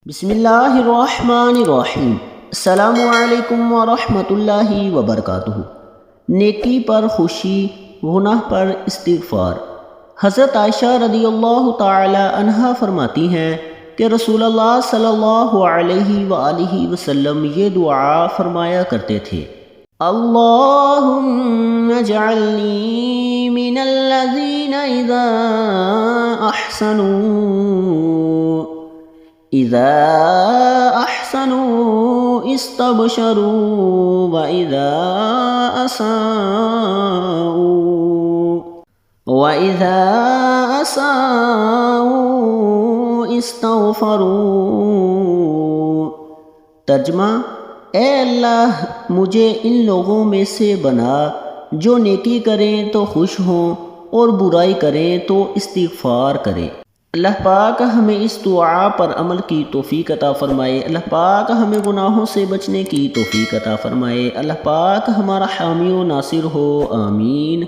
بسم اللہ الرحمن الرحیم۔ السلام علیکم ورحمۃ اللہ وبرکاتہ۔ نیکی پر خوشی، گناہ پر استغفار۔ حضرت عائشہ رضی اللہ تعالی عنہا فرماتی ہیں کہ رسول اللہ صلی اللہ علیہ وآلہ وسلم یہ دعا فرمایا کرتے تھے: اللہم اجعلنی من الذین اذا احسنوا استبشروا وَإِذَا أَسَاءُوا اسْتَغْفَرُوا۔ ترجمہ: اے اللہ، مجھے ان لوگوں میں سے بنا جو نیکی کریں تو خوش ہوں اور برائی کریں تو استغفار کریں۔ اللہ پاک ہمیں اس دعا پر عمل کی توفیق عطا فرمائے۔ اللہ پاک ہمیں گناہوں سے بچنے کی توفیق عطا فرمائے۔ اللہ پاک ہمارا حامی و ناصر ہو، آمین۔